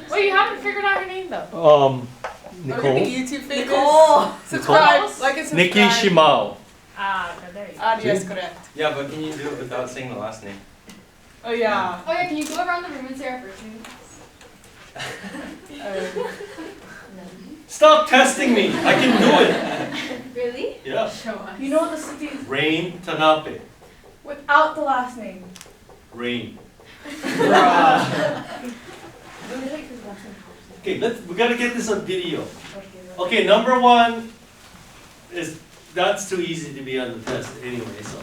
Well, you haven't figured out her name though. Nicole. YouTube famous. Nicole. Subscribe. Like and subscribe. Nikki Shimao. Ah, there you go. Yes, correct. Yeah, but can you do it without saying the last name? Oh yeah. Oh yeah, can you go around the room and say our first name? Stop testing me. I can do it. Really? Yeah. Show us. You know the city Rain Tanape. without the last name. Rain. Really like his last name. Okay, we gotta get this on video. Okay. Okay, number one is that's too easy to be on the test anyway, so.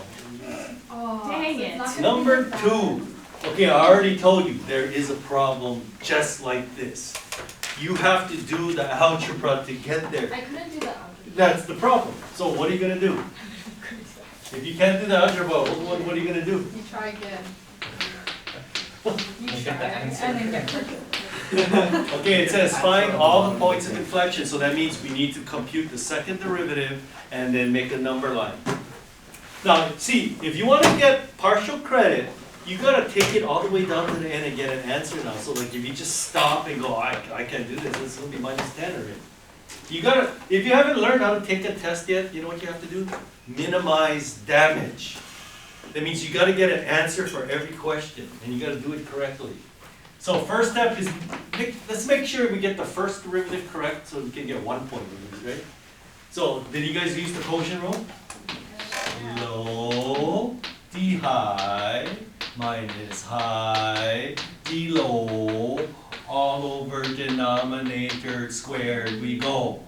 Oh, Dang so it's it. not gonna Number be that two. Okay, I already told you there is a problem just like this. You have to do the algebra to get bad. there. I couldn't do that. That's the problem. So what are you gonna do? If you can't do the algebra, what are you gonna do? You try again. You try and then get perfect. Okay, it says find all the points of inflection, so that means we need to compute the second derivative and then make a number line. Now, see, if you want to get partial credit, you gotta take it all the way down to the end and get an answer now. So like if you just stop and go, I can't do this, it's gonna be minus 10 already. You gotta, if you haven't learned how to take a test yet, you know what you have to do? Minimize damage. That means you gotta get an answer for every question, and you gotta do it correctly. So first step is, let's make sure we get the first derivative correct so we can get 1 point with this, right? So, did you guys use the quotient rule? Low, D high, minus high, D low, all over denominator squared we go.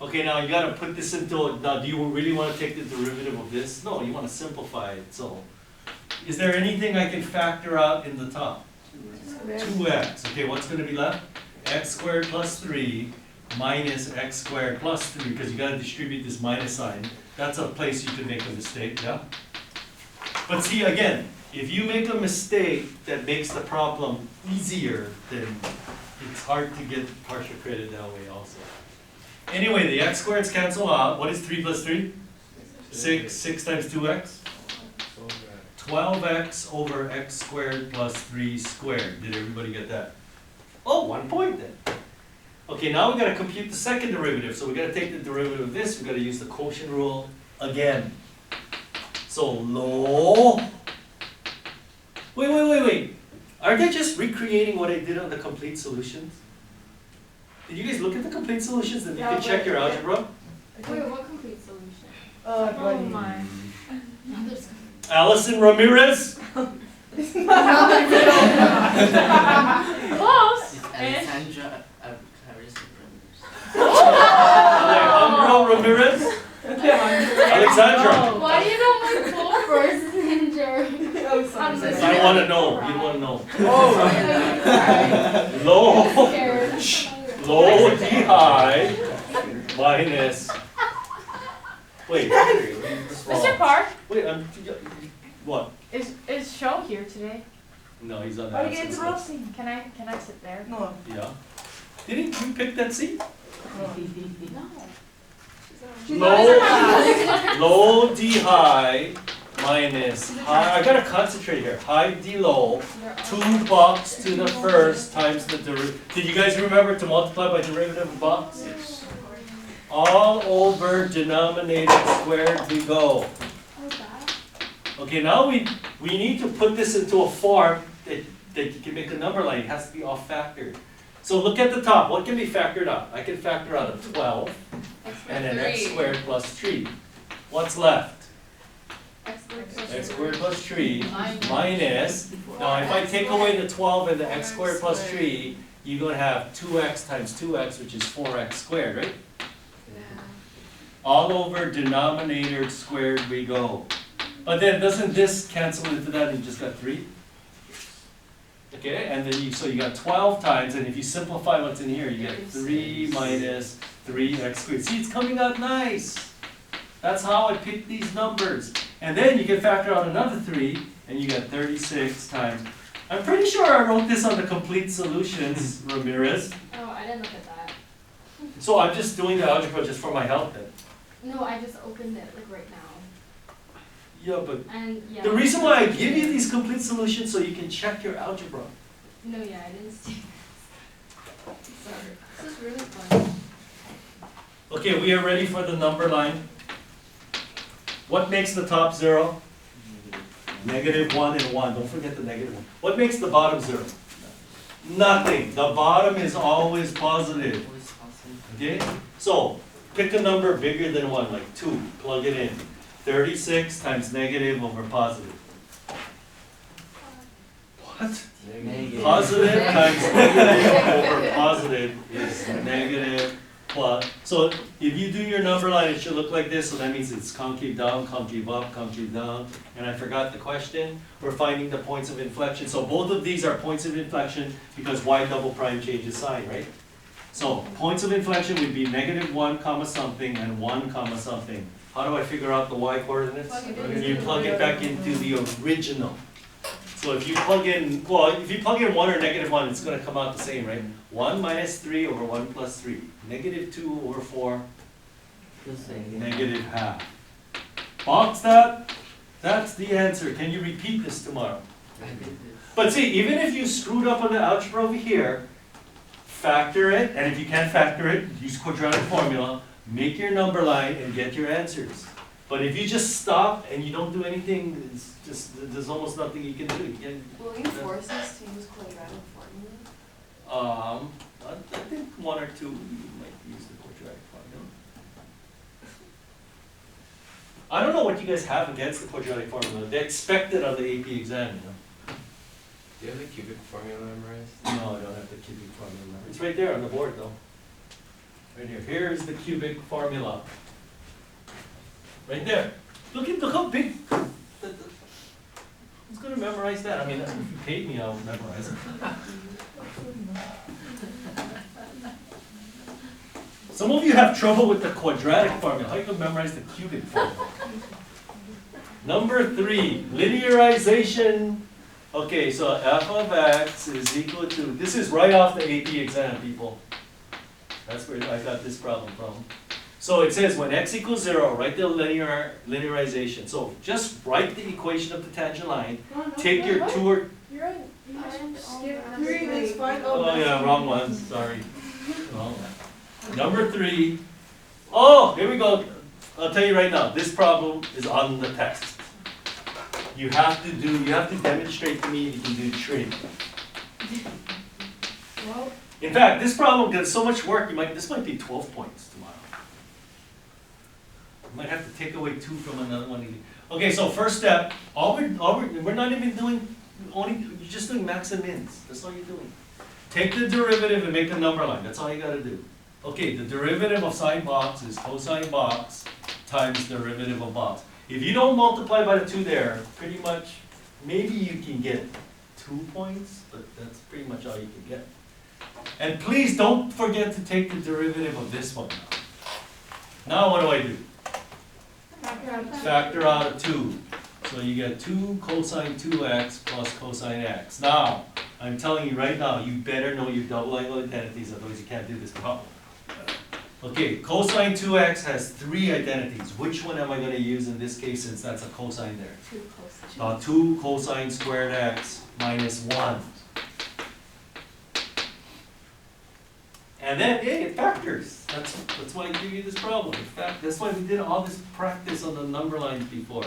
Okay, now you gotta put this into, now do you really wanna take the derivative of this? No, you wanna simplify it, so. Is there anything I can factor out in the top? 2x, okay, what's gonna be left? X squared plus 3 minus x squared plus 3, because you gotta distribute this minus sign. That's a place you can make a mistake, yeah? But see, again, if you make a mistake that makes the problem easier, then it's hard to get partial credit that way also. Anyway, the x squareds cancel out. What is 3 plus 3? 6. 6 times 2x? 12x over x squared plus 3 squared. Did everybody get that? Oh, 1 point then. Okay, now we gotta compute the second derivative. So we gotta take the derivative of this, we gotta use the quotient rule again. So low. Wait. Are they just recreating what I did on the complete solutions? Did you guys look at the complete solutions and you can check your algebra? Wait, what complete solution? Oh, Oh my. No, there's Allison Ramirez? Close. Alexandra Alejandro Ramirez? Alexandra? Why do you know my full first name, Jerry? You don't wanna know, you don't wanna know. Low D high minus. Wait. Mr. Park, Wait, what? is Show here today? No, he's on the How do you get absence into list. Roxy? Can I sit there? No. Yeah. Didn't you pick that seat? No. Low D high minus high. I gotta concentrate here. High D low. 2 box to the first times the derivative. Did you guys remember to multiply by derivative of box? Yes. All over denominator squared we go. Okay, now we need to put this into a form that you can make a number line. It has to be all factored. So look at the top. What can be factored out? I can factor out a 12 and an x squared plus 3. What's left? X squared plus 3 minus. Now if I take away the 12 and the x squared plus 3, you're going to have 2x times 2x, which is 4x squared, right? All over denominator squared we go. But then doesn't this cancel into that and you just got 3? Okay, and then so you got 12 times, and if you simplify what's in here, you get 3 minus 3x squared. See, it's coming out nice. That's how I pick these numbers. And then you can factor out another 3, and you get 36 times. I'm pretty sure I wrote this on the complete solutions, Ramirez. Oh, I didn't look at that. So I'm just doing the algebra just for my help then. No, I just opened it like right now. Yeah, but And yeah. the reason why I give you these complete solutions so you can check your algebra. No, yeah, I didn't see this. Sorry. This is really fun. Okay, we are ready for the number line. What makes the top 0? -1 and 1. Don't forget the -1. What makes the bottom 0? Nothing. The bottom is always positive. Okay? So, pick a number bigger than 1, like 2. Plug it in. 36 times negative over positive. What? Positive times negative over positive is negative plus. So if you do your number line, it should look like this. So that means it's concave down, concave up, concave down. And I forgot the question. We're finding the points of inflection. So both of these are points of inflection because y double prime changes sign, right? So points of inflection would be -1 comma something and 1 comma something. How do I figure out the y coordinates? You plug it back into the original. So if you plug in, well, if you plug in 1 or -1, it's going to come out the same, right? 1 minus 3 over 1 plus 3. -2 over 4, -1/2. Box that. That's the answer. Can you repeat this tomorrow? But see, even if you screwed up on the algebra over here, factor it, and if you can't factor it, use quadratic formula, make your number line and get your answers. But if you just stop and you don't do anything, it's just, there's almost nothing you can do. You can, Will you force us to use quadratic formula? I think 1 or 2 you might use the quadratic formula. I don't know what you guys have against the quadratic formula. They expect it on the AP exam, you know. Do you have the cubic formula memorized? No, I don't have the cubic formula. It's right there on the board though. Right here. Here's the cubic formula. Right there. Look how big. Who's gonna memorize that? I mean, if you paid me, I'll memorize it. Some of you have trouble with the quadratic formula. How are you gonna memorize the cubic formula? Number 3, linearization. Okay, so f of x is equal to, this is right off the AP exam, people. That's where I got this problem from. So it says when x equals 0, write the linearization. So just write the equation of the tangent line, take your 2 or, You're right. You I'm skip all 3. It's fine. oh yeah, wrong one, sorry. Wrong one. Number 3, oh, here we go. I'll tell you right now, this problem is on the test. You have to demonstrate to me you can do trig. Well, In fact, this problem gets so much work, this might be 12 points tomorrow. You might have to take away 2 from another one. Okay, so first step, we're not even doing, you're just doing max and mins. That's all you're doing. Take the derivative and make a number line. That's all you gotta do. Okay, the derivative of sine box is cosine box times derivative of box. If you don't multiply by the 2 there, pretty much, maybe you can get 2 points, but that's pretty much all you can get. And please don't forget to take the derivative of this one now. Now what do? Factor out a 2. So you get 2 cosine 2x plus cosine x. Now, I'm telling you right now, you better know your double angle identities, otherwise you can't do this problem. Okay, cosine 2x has 3 identities. Which one am I going to use in this case since that's a cosine there? 2 cosine squared x minus 1. And then, hey, it factors. That's why I give you this problem. In fact, that's why we did all this practice on the number lines before.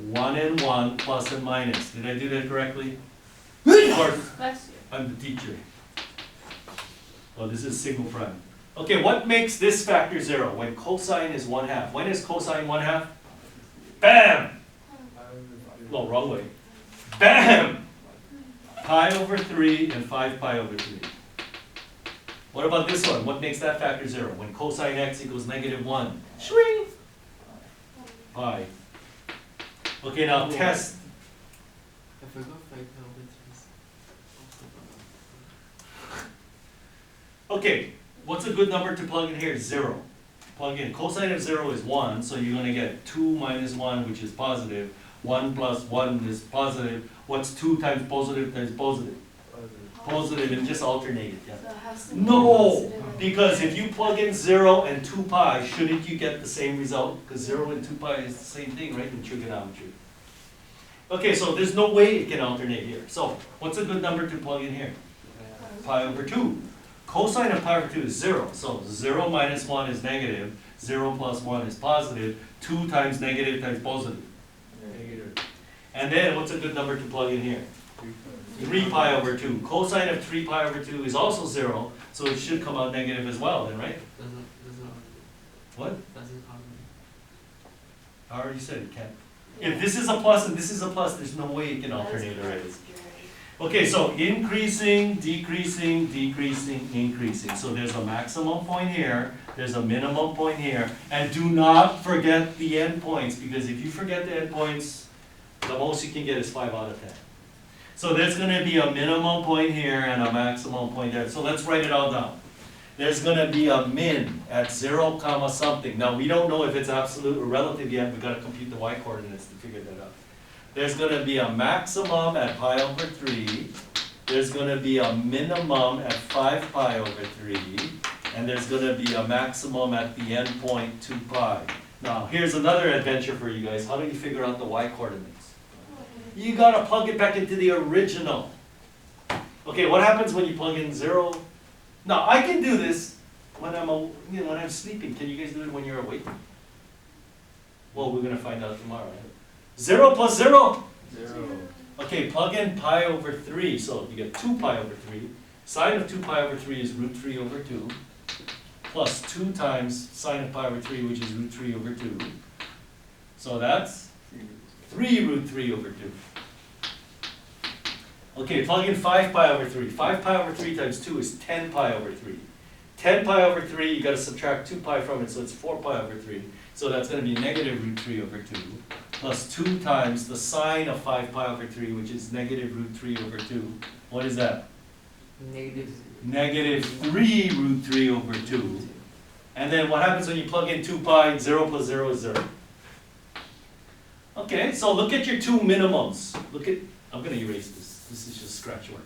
1 and 1, plus and minus. Did I do that correctly? Of course, Bless you. I'm the teacher. Oh, this is single prime. Okay, what makes this factor 0? When cosine is 1/2. When is cosine 1/2? Bam! No, wrong way. Bam! Pi over 3 and 5 pi over 3. What about this one? What makes that factor 0? When cosine x equals -1. Swing! Pi. Okay, now test. I forgot 5 pi over 3. Okay, what's a good number to plug in here? 0. Plug in. Cosine of 0 is 1, so you're going to get 2 minus 1, which is positive. 1 plus 1 is positive. What's 2 times positive times positive? Positive, and just alternate it. Yeah. So it has to be No, positive. because if you plug in 0 and 2 pi, shouldn't you get the same result? Because 0 and 2 pi is the same thing, right, in trigonometry. Okay, so there's no way it can alternate here. So what's a good number to plug in here? Pi over 2. Cosine of pi over 2 is 0. So 0 minus 1 is negative. 0 plus 1 is positive. 2 times negative times positive. Negative. And then what's a good number to plug in here? 3 pi over 2. Cosine of 3 pi over 2 is also 0. So it should come out negative as well then, right? Doesn't What? doesn't I already said it can't. If this is a plus and this is a plus, there's no way it can alternate already. Okay, so increasing, decreasing, decreasing, increasing. So there's a maximum point here, there's a minimum point here, and do not forget the endpoints, because if you forget the endpoints, the most you can get is 5 out of 10. So there's gonna be a minimum point here and a maximum point there. So let's write it all down. There's gonna be a min at 0 comma something. Now, we don't know if it's absolute or relative yet, we've gotta compute the y coordinates to figure that out. There's gonna be a maximum at pi over 3. There's gonna be a minimum at 5 pi over 3. And there's gonna be a maximum at the end point 2 pi. Now, here's another adventure for you guys. How do you figure out the y coordinates? You gotta plug it back into the original. Okay, what happens when you plug in 0? Now, I can do this when when I'm sleeping. Can you guys do it when you're awake? Well, we're gonna find out tomorrow. Right? 0 plus 0. 0. Okay, plug in pi over 3. So you get 2 pi over 3. Sine of 2 pi over 3 is root 3 over 2. Plus 2 times sine of pi over 3, which is root 3 over 2. So that's 3 root 3 over 2. Okay, plug in 5 pi over 3. 5 pi over 3 times 2 is 10 pi over 3. 10 pi over 3, you gotta subtract 2 pi from it, so it's 4 pi over 3. So that's gonna be negative root 3 over 2. Plus 2 times the sine of 5 pi over 3, which is negative root 3 over 2. What is that? Negative. Negative 3 root 3 over 2. And then what happens when you plug in 2 pi? 0 plus 0 is 0. Okay, so look at your two minimums. I'm gonna erase this. This is just scratch work.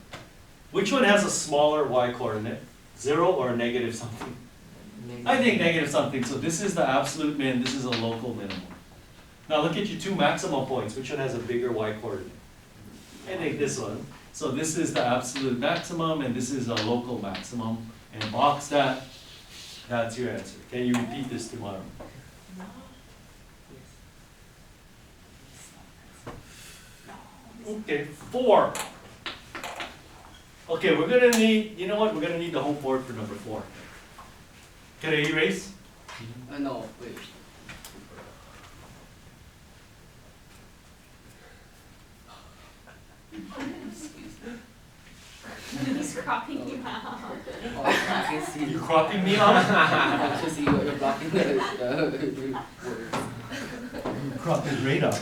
Which one has a smaller y coordinate? 0 or negative something? I think negative something. So this is the absolute min, this is a local minimum. Now look at your two maximum points. Which one has a bigger y coordinate? I think this one. So this is the absolute maximum and this is a local maximum. And box that. That's your answer. Can you repeat this tomorrow? Okay, 4. Okay, we're gonna need, you know what? We're gonna need the whole board for number 4. Can I erase? No, wait. He's cropping you out. Oh, I can see. You cropping me out? I can see you're blocking the words. Crop is right up.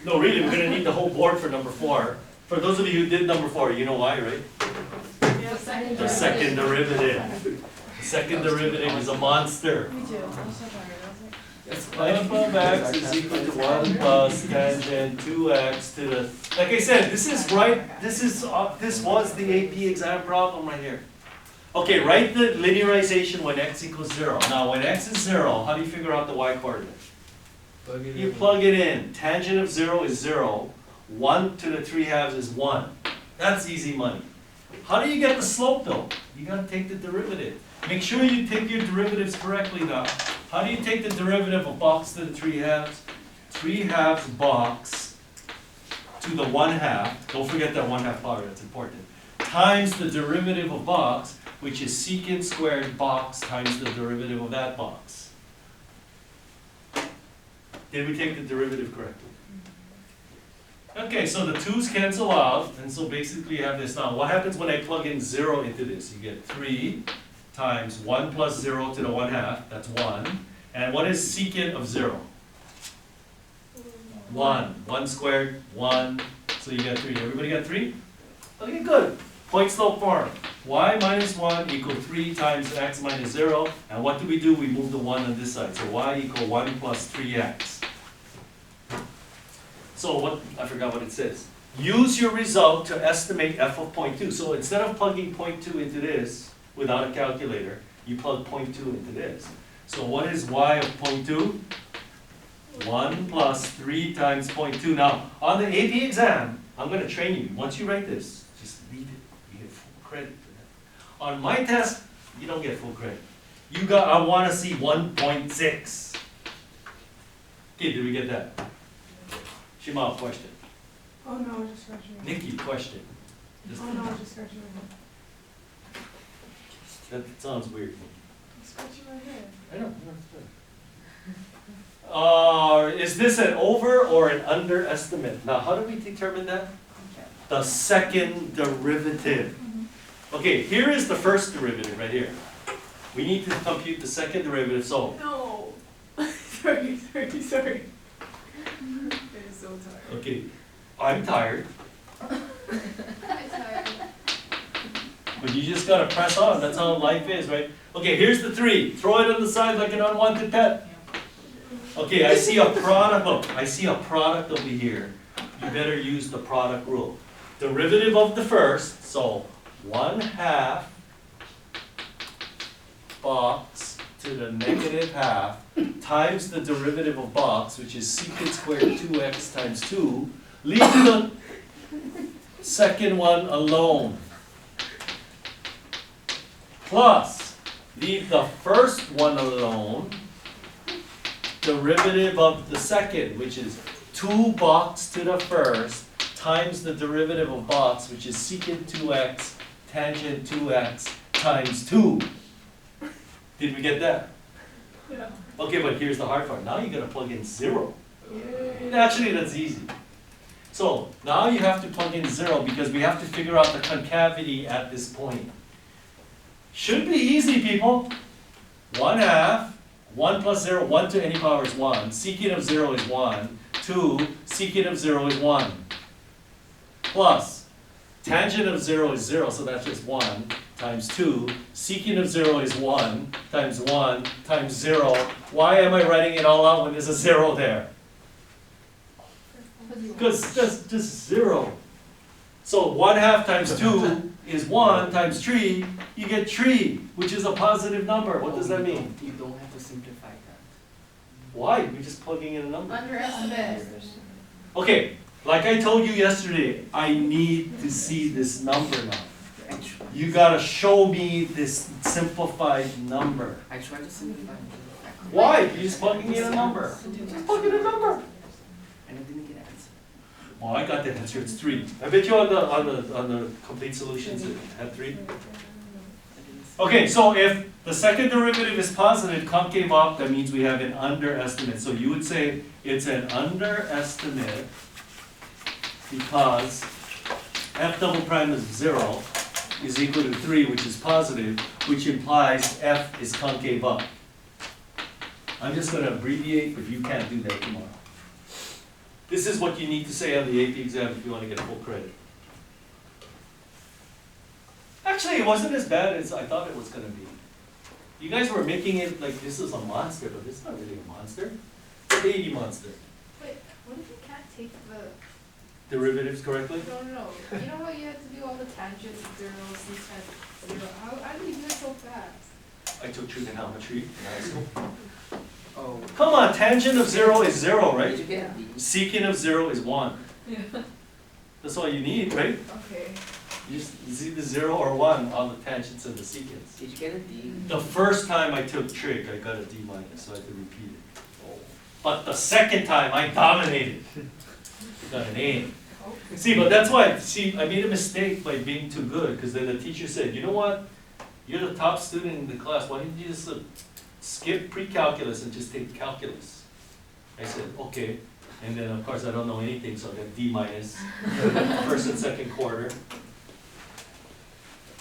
No, really, we're gonna need the whole board for number 4. For those of you who did number 4, you know why, right? Yeah, second The second derivative. The second derivative is a monster. Me too. I'm so tired. I was like, F of x is equal to 1 plus tangent 2x to the, like I said, this is right, this was the AP exam problem right here. Okay, write the linearization when x equals 0. Now, when x is 0, how do you figure out the y coordinate? You plug it in. Tangent of 0 is 0. 1 to the 3 halves is 1. That's easy money. How do you get the slope though? You gotta take the derivative. Make sure you take your derivatives correctly now. How do you take the derivative of box to the 3 halves? 3 halves box to the 1 half. Don't forget that 1 half power, that's important. Times the derivative of box, which is secant squared box times the derivative of that box. Did we take the derivative correctly? Okay, so the 2's cancel out, and so basically you have this now. What happens when I plug in 0 into this? You get 3 times 1 plus 0 to the 1 half, that's 1. And what is secant of 0? 1. 1 squared, 1. So you get 3. Everybody got 3? Okay, good. Point slope form. Y minus 1 equal 3 times x minus 0. And what do? We move the 1 on this side. So y equal 1 plus 3x. So what, I forgot what it says. Use your result to estimate f of 0.2. So instead of plugging 0.2 into this without a calculator, you plug 0.2 into this. So what is y of 0.2? 1 plus 3 times 0.2. Now, on the AP exam, I'm gonna train you. Once you write this, just leave it. You get full credit for that. On my test, you don't get full credit. I wanna see 1.6. Okay, did we get that? Shima, question. Oh no, I was just scratching my head. Nikki, question. Oh no, I was just scratching my head. That sounds weird. I'm scratching my head. I know. Is this an over or an underestimate? Now, how do we determine that? The second derivative. Okay, here is the first derivative right here. We need to compute the second derivative, so. No. Sorry. I'm so tired. Okay, I'm tired, I'm tired. but you just gotta press on, that's how life is, right? Okay, here's the 3, throw it on the side like an unwanted pet. Okay, I see a product, look, I see a product over here. You better use the product rule. Derivative of the first, so 1/2 box to the negative half times the derivative of box, which is secant squared 2x times 2. Leave the second one alone. Plus, leave the first one alone. Derivative of the second, which is 2 box to the first, times the derivative of box, which is secant 2x, tangent 2x, times 2. Did we get that? Yeah. Okay, but here's the hard part. Now you gotta plug in 0. Actually, that's easy. So, now you have to plug in 0 because we have to figure out the concavity at this point. Should be easy, people. 1/2. 1 plus 0, 1 to any power is 1. Secant of 0 is 1. 2, secant of 0 is 1. Plus, tangent of 0 is 0, so that's just 1, times 2. Secant of 0 is 1, times 1, times 0. Why am I writing it all out when there's a 0 there? Because that's just 0. So 1/2 times 2 is 1 times 3, you get 3, which is a positive number. What does that mean? You don't have to simplify that. Why? We're just plugging in a number. Underestimate. Okay, like I told you yesterday, I need to see this number now. You gotta show me this simplified number. I tried to simplify it. Why? You're just plugging in a number. Just plug in a number. And I didn't get an answer. Oh, I got the answer. It's 3. I bet you on the complete solutions it had 3. Okay, so if the second derivative is positive, concave up, that means we have an underestimate. So you would say it's an underestimate because f double prime is 0 is equal to 3, which is positive, which implies f is concave up. I'm just going to abbreviate, but you can't do that tomorrow. This is what you need to say on the AP exam if you want to get full credit. Actually, it wasn't as bad as I thought it was going to be. You guys were making it like this is a monster, but it's not really a monster. It's a baby monster. Wait, what if you can't take the, Derivatives correctly? no, you know what, you have to do all the tangents, zeros, secant, 0, how do you do it so fast? I took trigonometry in high school. Oh. Come on, tangent of 0 is 0, Did right? you get a D? Secant of 0 is 1. Yeah. That's all you need, right? Okay. You just see the 0 or 1 on the tangents of the secants. Did you get a D? The first time I took trig, I got a D minus, so I had to repeat it. But the second time, I dominated. Got an A. See, but that's why, I made a mistake by being too good, because then the teacher said, you know what? You're the top student in the class, why didn't you just skip pre-calculus and just take calculus? I said, okay. And then, of course, I don't know anything, so I got D minus, first and second quarter.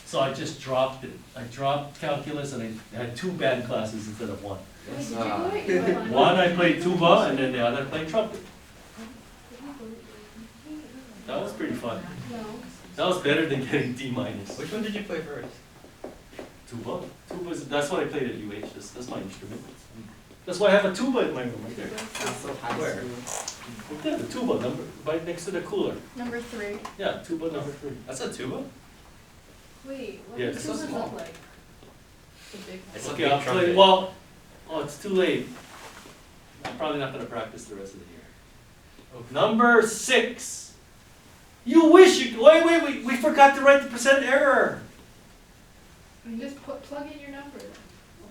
So I just dropped it. I dropped calculus and I had 2 band classes instead of 1. Wait, did you go to England? One I played tuba and then the other I played trumpet. That was pretty fun. No. That was better than getting D minus. Which one did you play first? Tuba. That's what I played at UH. That's my instrument. That's why I have a tuba in my room right there. Also high Where? school. Yeah, the tuba number right next to the cooler. Number 3. Yeah, tuba number 3. That's a tuba? Wait, what Yeah, does it's so tubas small. look like? The big It's one. a Okay, big I'll play. trumpet. Well, oh, it's too late. I'm probably not gonna practice the rest of the year. Number 6. You wish you, wait, we forgot to write the percent error. You just plug in your number.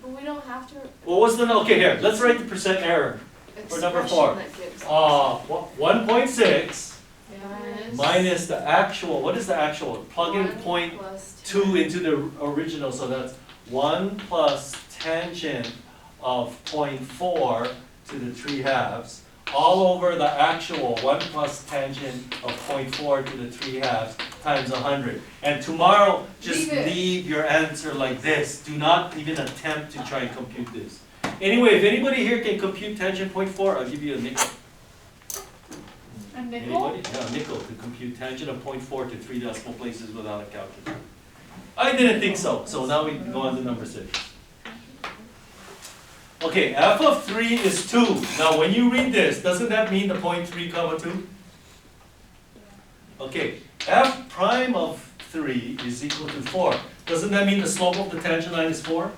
But we don't have to. What was the, okay, here, let's write the percent error. For number 4. Expression that gives us 1.6 Yeah. minus the actual, what is the actual? Plug in 1 plus 0.2 10. into the original, so that's 1 plus tangent of 0.4 to the 3/2, all over the actual 1 plus tangent of 0.4 to the 3/2 times 100. And tomorrow, just Leave it. leave your answer like this. Do not even attempt to try and compute this. Anyway, if anybody here can compute tangent 0.4, I'll give you a nickel. A nickel? Anybody? Yeah, a nickel to compute tangent of 0.4 to 3 decimal places without a calculator. I didn't think so, so now we can go on to number 6. Okay, f of 3 is 2. Now when you read this, doesn't that mean the 0.3 comma 2? Okay, f prime of 3 is equal to 4. Doesn't that mean the slope of the tangent line is 4?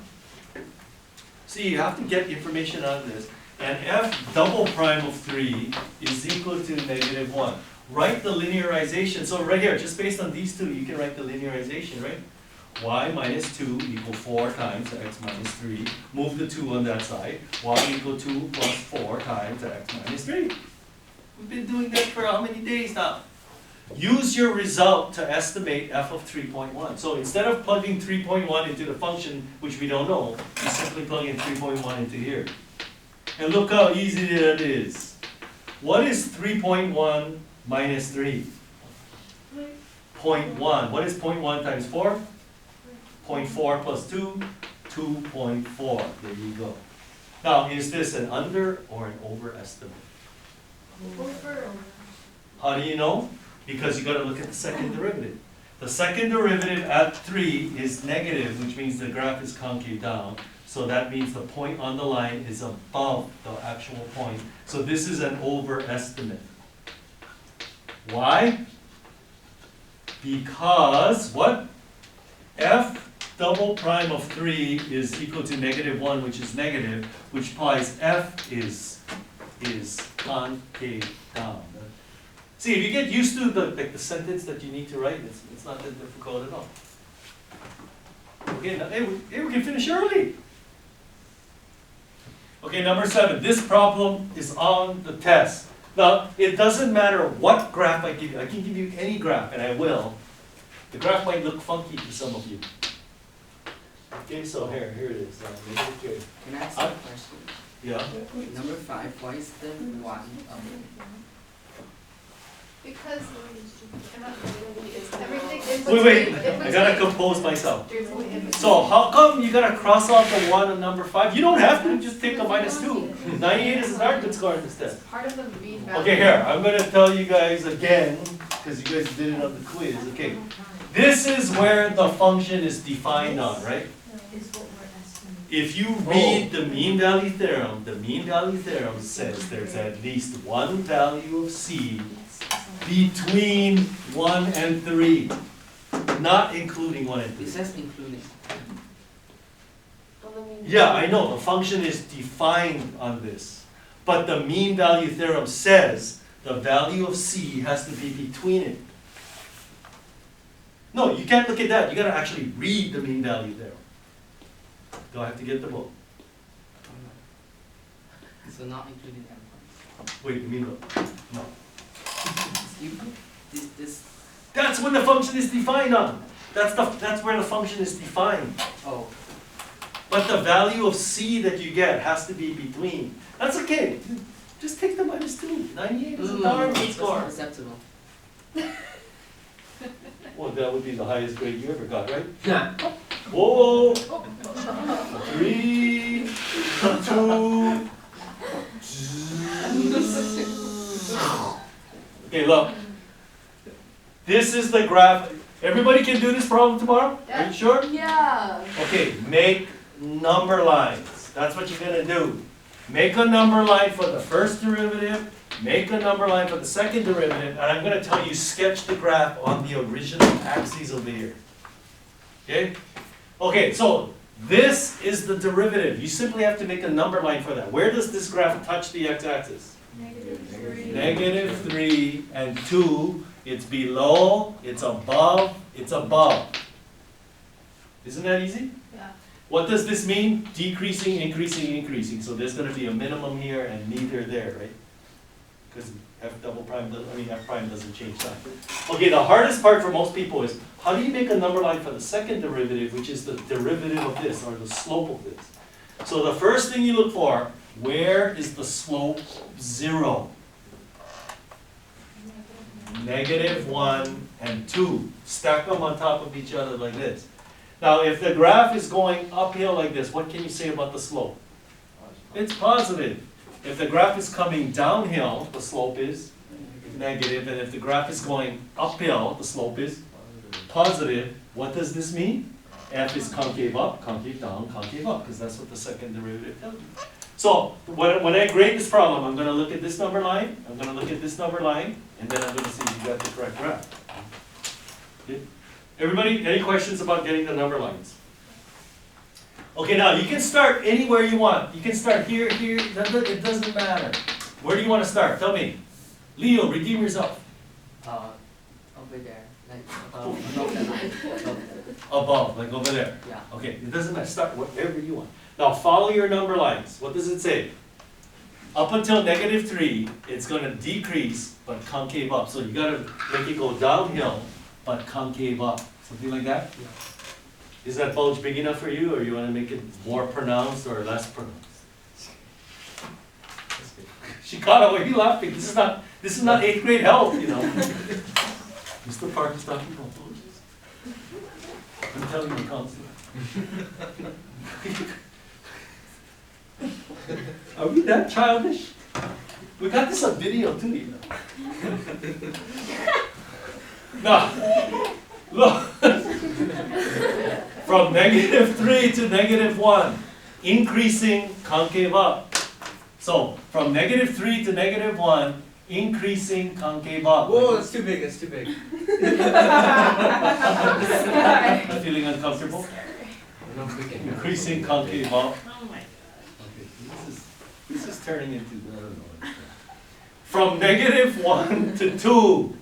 See, you have to get information out of this. And f double prime of 3 is equal to -1. Write the linearization. So right here, just based on these two, you can write the linearization, right? Y minus 2 equal 4 times x minus 3. Move the 2 on that side. Y equal 2 plus 4 times x minus 3. We've been doing that for how many days now? Use your result to estimate f of 3.1. So instead of plugging 3.1 into the function, which we don't know, you simply plug in 3.1 into here. And look how easy that is. What is 3.1 minus 3? 0.1. What is 0.1 times 4? 0.4 plus 2, 2.4. There you go. Now, is this an under or an overestimate? Over. How do you know? Because you got to look at the second derivative. The second derivative at 3 is negative, which means the graph is concave down. So that means the point on the line is above the actual point. So this is an overestimate. Why? Because what? F double prime of 3 is equal to -1, which is negative, which implies F is concave down. See, if you get used to the sentence that you need to write, it's not that difficult at all. Okay, now, hey, we can finish early. Okay, number 7. This problem is on the test. Now, it doesn't matter what graph I give you. I can give you any graph, and I will. The graph might look funky to some of you. Okay, so here it is. Make it clear. Can I ask you a question? Yeah. Number 5, why is the 1 Because everything is. Wait, I gotta compose myself. So how come you gotta cross off the 1 on number 5? You don't have to, just take a -2. 98 is not a good score in this test. Part of the mean value. Okay, here, I'm gonna tell you guys again, because you guys did it on the quiz, okay. This is where the function is defined on, right? Is what we're estimating. If you read the mean value theorem, the mean value theorem says there's at least one value of C between 1 and 3, not including 1 and 3. It says including. Well, I mean, Yeah, I know, the function is defined on this. But the mean value theorem says the value of C has to be between it. No, you can't look at that. You gotta actually read the mean value theorem. Do I have to get the book? So not including endpoints. Wait, you mean what? No. This, That's when the function is defined on. That's where the function is defined. oh, But the value of C that you get has to be between. That's okay. Just take the -2. 98 is a darn good that's score. not acceptable. Well, that would be the highest grade you ever got, right? Whoa! 3, 2. Okay, look. This is the graph. Everybody can do this problem tomorrow? Are you sure? Yeah. Okay, make number lines. That's what you're gonna do. Make a number line for the first derivative, make a number line for the second derivative, and I'm gonna tell you sketch the graph on the original axes over here. Okay? Okay, so This is the derivative. You simply have to make a number line for that. Where does this graph touch the x-axis? -3. -3 and 2. It's below, it's above, it's above. Isn't that easy? Yeah. What does this mean? Decreasing, increasing, increasing. So there's gonna be a minimum here and neither there, right? Because f prime doesn't change sign. Okay, the hardest part for most people is, how do you make a number line for the second derivative, which is the derivative of this, or the slope of this? So the first thing you look for, where is the slope 0? -1 and 2. Stack them on top of each other like this. Now, if the graph is going uphill like this, what can you say about the slope? It's positive. If the graph is coming downhill, the slope is negative, and if the graph is going uphill, the slope is positive. What does this mean? F is concave up, concave down, concave up, because that's what the second derivative tells you. So, when I grade this problem, I'm gonna look at this number line, I'm gonna look at this number line, and then I'm gonna see if you got the correct graph. Okay? Everybody, any questions about getting the number lines? Okay, now you can start anywhere you want. You can start here, here, it doesn't matter. Where do you want to start? Tell me. Leo, redeem yourself. Over there, like above the line. Above, like over there. Yeah. Okay, it doesn't matter. Start whatever you want. Now follow your number lines. What does it say? Up until -3, it's going to decrease, but concave up. So you got to make it go downhill, but concave up. Something like that? Yeah. Is that bulge big enough for you, or you want to make it more pronounced or less pronounced? Shikata, why are you laughing? This is not 8th grade health, you know. Mr. Park is talking about bulges. I'm telling you, counselor. Are we that childish? We got this on video too, you know. Now, look. From -3 to -1, increasing, concave up. So, from -3 to -1, increasing, concave up. Whoa, that's too big, that's too big. Feeling uncomfortable? Increasing, concave up. Oh my Okay, this is turning into, I don't know. From -1 to 2,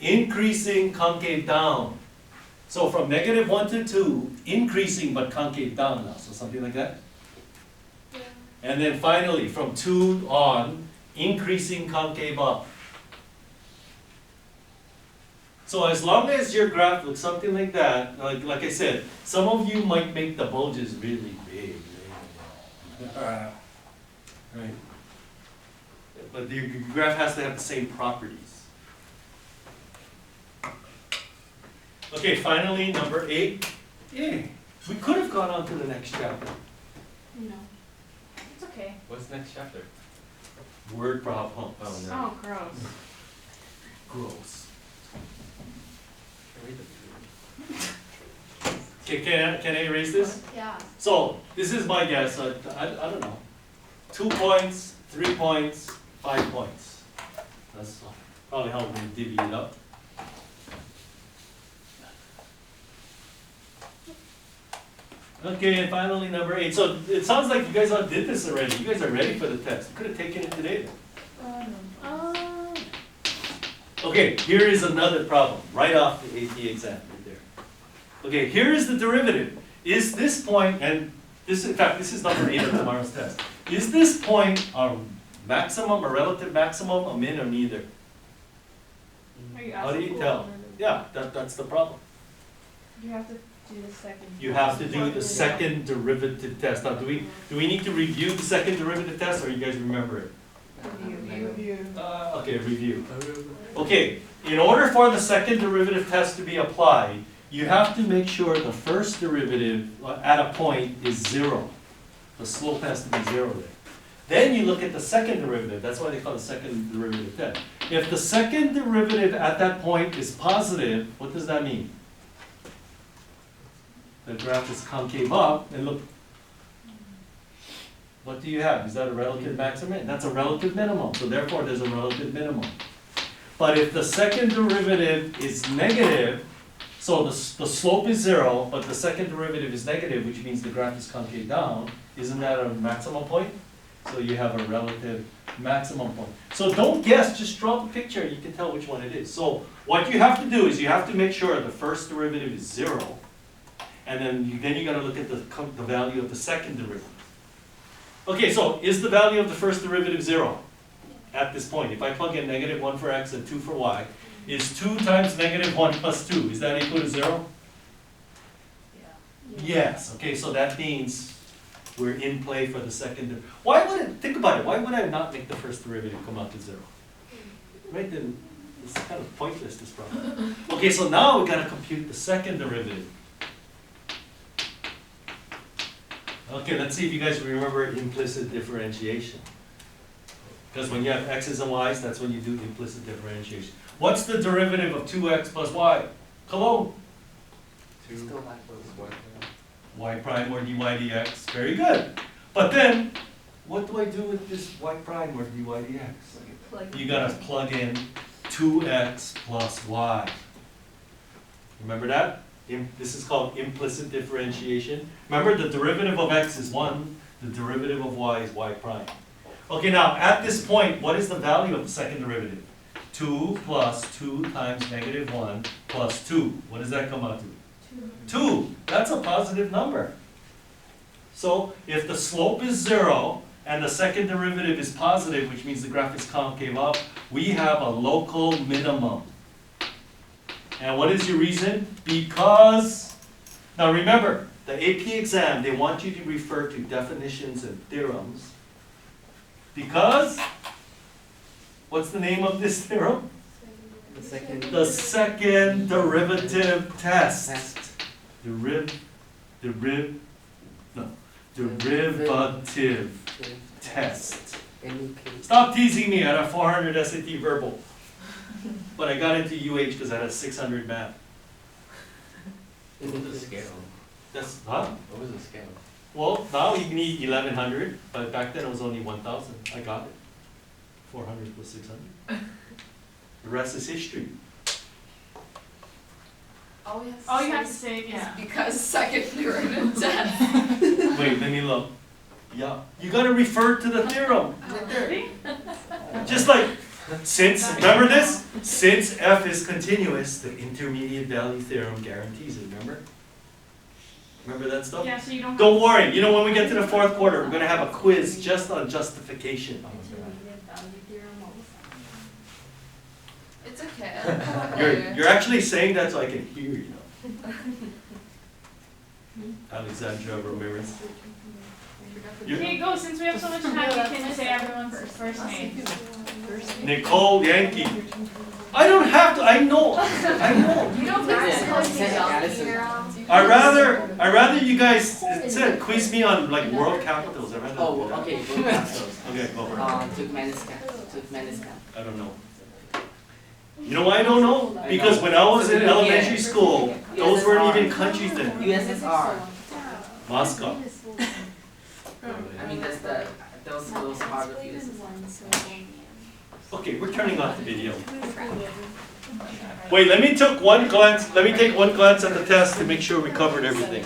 increasing, concave down. So from -1 to 2, increasing but concave down now, so something like that? God. And then finally, from 2 on, increasing concave up. So as long as your graph looks something like that, like I said, some of you might make the bulges really big. Right? But your graph has to have the same properties. Okay, finally, number 8. Yay, we could have gone on to the next chapter. No. It's okay. What's next chapter? Word problems. Oh, no. Oh, gross. Gross. Can read Okay, can I erase this? Yeah. So, this is my guess, I don't know. 2 points, 3 points, 5 points. That's probably how we divvy it up. Okay, and finally number 8. So it sounds like you guys all did this already. You guys are ready for the test. You could have taken it today. Okay, here is another problem, right off the AT exam, right there. Okay, here is the derivative. Is this point, and this, in fact, this is number 8 of tomorrow's test. Is this point a maximum, a relative maximum, a min, or neither? Are you How do you asking tell? for- Yeah, that's the problem. You have to do the second. You have to do the second derivative test. Now, do we need to review the second derivative test, or you guys remember it? Review. Okay, review. Okay, in order for the second derivative test to be applied, you have to make sure the first derivative at a point is 0. The slope has to be 0 there. Then you look at the second derivative. That's why they call it second derivative test. If the second derivative at that point is positive, what does that mean? The graph is concave up, and look, what do you have? Is that a relative maximum? That's a relative minimum, so therefore there's a relative minimum. But if the second derivative is negative, So the slope is 0, but the second derivative is negative, which means the graph is concave down. Isn't that a maximum point? So you have a relative maximum point. So don't guess, just draw the picture and you can tell which one it is. So what you have to do is you have to make sure the first derivative is 0, and then you gotta look at the value of the second derivative. Okay, so is the value of the first derivative 0 at this point? If I plug in -1 for x and 2 for y, is 2 times -1 plus 2, is that equal to 0? Yes, okay, so that means we're in play for the second. Why would it, think about it, why would I not make the first derivative come out to 0? Right, then it's kind of pointless, this problem. Okay, so now we gotta compute the second derivative. Okay, let's see if you guys remember implicit differentiation. Because when you have x's and y's, that's when you do implicit differentiation. What's the derivative of 2x plus y? Cologne. Still like those. Y prime or dy dx. Very good. But then, what do I do with this y prime or dy dx? You gotta plug in 2x plus y. Remember that? This is called implicit differentiation. Remember, the derivative of x is 1, the derivative of y is y prime. Okay, now at this point, what is the value of the second derivative? 2 plus 2 times -1 plus 2. What does that come out to? 2. That's a positive number. So if the slope is 0 and the second derivative is positive, which means the graph is concave up, we have a local minimum. And what is your reason? Because, now remember, the AP exam, they want you to refer to definitions and theorems. Because, what's the name of this theorem? The second. The second derivative test. Derivative test. Stop teasing me, I had a 400 SAT verbal. But I got into UH because I had a 600 math. What was the scale? That's, huh? What was the scale? Well, now you need 1100, but back then it was only 1000. I got it. 400 plus 600. The rest is history. All we have to All say you have to is say, yeah. because second derivative test. Wait, let me look. Yeah, you gotta refer to the theorem. Ready? Just like, since, remember this? Since f is continuous, the intermediate value theorem guarantees it, remember? Remember that stuff? Yeah, so you don't. Don't worry, you know, when we get to the fourth quarter, we're gonna have a quiz just on justification. It's okay. I'll come up later. You're actually saying that so I can hear you. Alexandra Ramirez. Okay, go, since we have so much time, you can say everyone's first name. Nicole Yankee. I don't have to, I know. You don't have to Yeah. I rather you guys said quiz me on like world capitals. I'd rather do Oh, that. okay. Both capitals. Okay, go. Turkmenistan. I don't know. You know why I don't know? Because when I was in elementary school, those weren't even countries then. USSR. Moscow. I mean, that's those part of USSR. Okay, we're turning off the video. Wait, let me take one glance at the test to make sure we covered everything.